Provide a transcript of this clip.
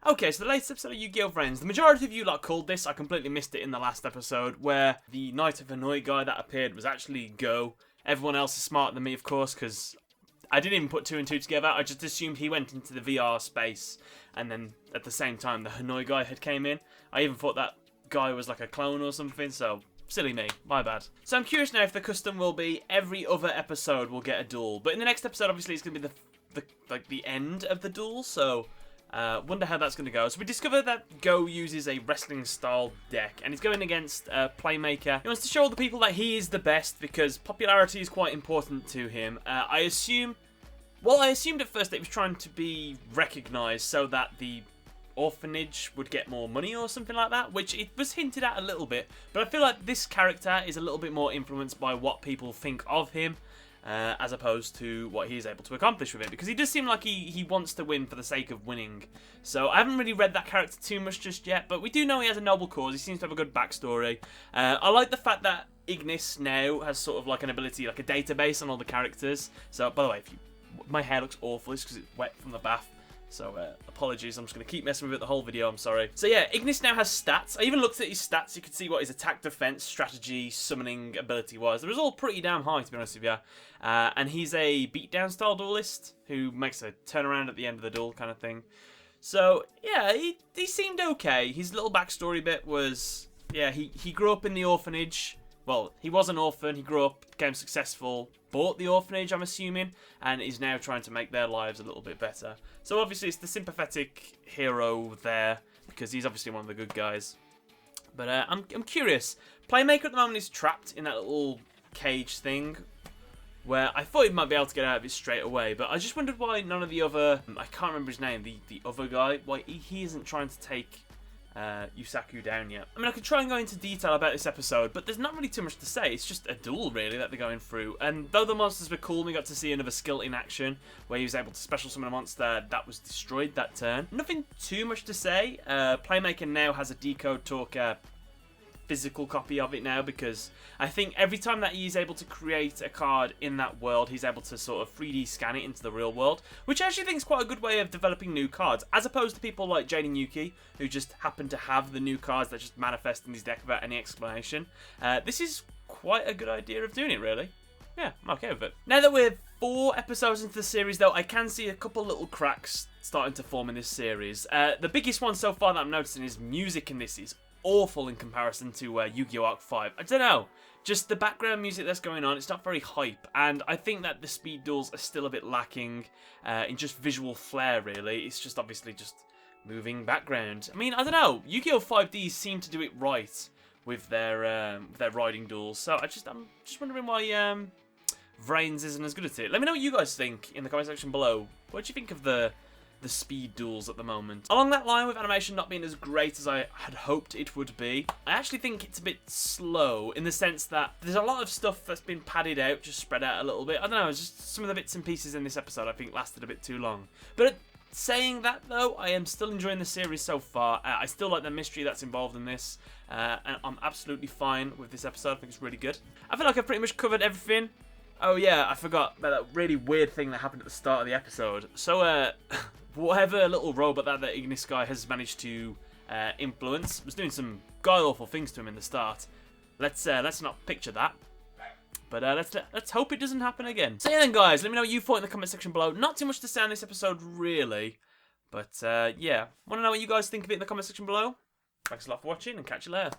Okay, so the latest episode of Yu-Gi-Oh! VRAINS. The majority of you lot called this. I completely missed it in the last episode, where the Knight of Hanoi guy that appeared was actually Go. Everyone else is smarter than me, of course, because I didn't even put two and two together. I just assumed he went into the VR space, and then at the same time, the Hanoi guy had came in. I even thought that guy was like a clone or something, so silly me, my bad. So I'm curious now if the custom will be every other episode will get a duel, but in the next episode, obviously, it's going to be the end of the duel, so wonder how that's going to go. So we discover that Go uses a wrestling-style deck, and he's going against Playmaker. He wants to show all the people that he is the best, because popularity is quite important to him. I assumed at first that he was trying to be recognised so that the orphanage would get more money or something like that, which it was hinted at a little bit, but I feel like this character is a little bit more influenced by what people think of him, as opposed to what he's able to accomplish with it, because he does seem like he wants to win for the sake of winning. So I haven't really read that character too much just yet, but we do know he has a noble cause. He seems to have a good backstory. I like the fact that Ignis now has sort of like an ability, like a database on all the characters. So, by the way, my hair looks awful, it's because it's wet from the bath. So, apologies, I'm just going to keep messing with it the whole video, I'm sorry. So yeah, Ignis now has stats. I even looked at his stats, you could see what his attack, defense, strategy, summoning ability was. It was all pretty damn high, to be honest with you. And he's a beatdown style duelist, who makes a turnaround at the end of the duel kind of thing. So, yeah, he seemed okay. His little backstory bit was, yeah, he grew up in the orphanage. Well, he was an orphan, he grew up, became successful, bought the orphanage, I'm assuming, and is now trying to make their lives a little bit better. So obviously it's the sympathetic hero there, because he's obviously one of the good guys. But I'm curious. Playmaker at the moment is trapped in that little cage thing, where I thought he might be able to get out of it straight away, but I just wondered why none of the other, I can't remember his name, the other guy, why he isn't trying to take Yusaku down yet. I mean, I could try and go into detail about this episode, but there's not really too much to say. It's just a duel, really, that they're going through. And though the monsters were cool, we got to see another skill in action, where he was able to special summon a monster that was destroyed that turn. Nothing too much to say. Playmaker now has a Decode Talker physical copy of it now, because I think every time that he's able to create a card in that world, he's able to sort of 3D scan it into the real world, which I actually think is quite a good way of developing new cards, as opposed to people like Jade and Yuki, who just happen to have the new cards that just manifest in his deck without any explanation. This is quite a good idea of doing it, really. Yeah, I'm okay with it. Now that we're 4 episodes into the series, though, I can see a couple little cracks starting to form in this series. The biggest one so far that I'm noticing is music in this is awful in comparison to Yu-Gi-Oh! Arc 5. I don't know, just the background music that's going on, it's not very hype, and I think that the speed duels are still a bit lacking in just visual flair, really. It's just obviously just moving background. I mean, I don't know, Yu-Gi-Oh! 5D seem to do it right with their riding duels, so I'm just wondering why VRAINS isn't as good at it. Let me know what you guys think in the comment section below. What do you think of the speed duels at the moment? Along that line, with animation not being as great as I had hoped it would be, I actually think it's a bit slow in the sense that there's a lot of stuff that's been padded out, just spread out a little bit. I don't know, it's just some of the bits and pieces in this episode I think lasted a bit too long. But saying that, though, I am still enjoying the series so far. I still like the mystery that's involved in this, and I'm absolutely fine with this episode. I think it's really good. I feel like I've pretty much covered everything. Oh yeah, I forgot about that really weird thing that happened at the start of the episode. So, whatever little robot that the Ignis guy has managed to influence was doing some god-awful things to him in the start. Let's not picture that. But let's hope it doesn't happen again. So yeah then, guys, let me know what you thought in the comment section below. Not too much to say on this episode, really. But yeah, want to know what you guys think of it in the comment section below? Thanks a lot for watching, and catch you later.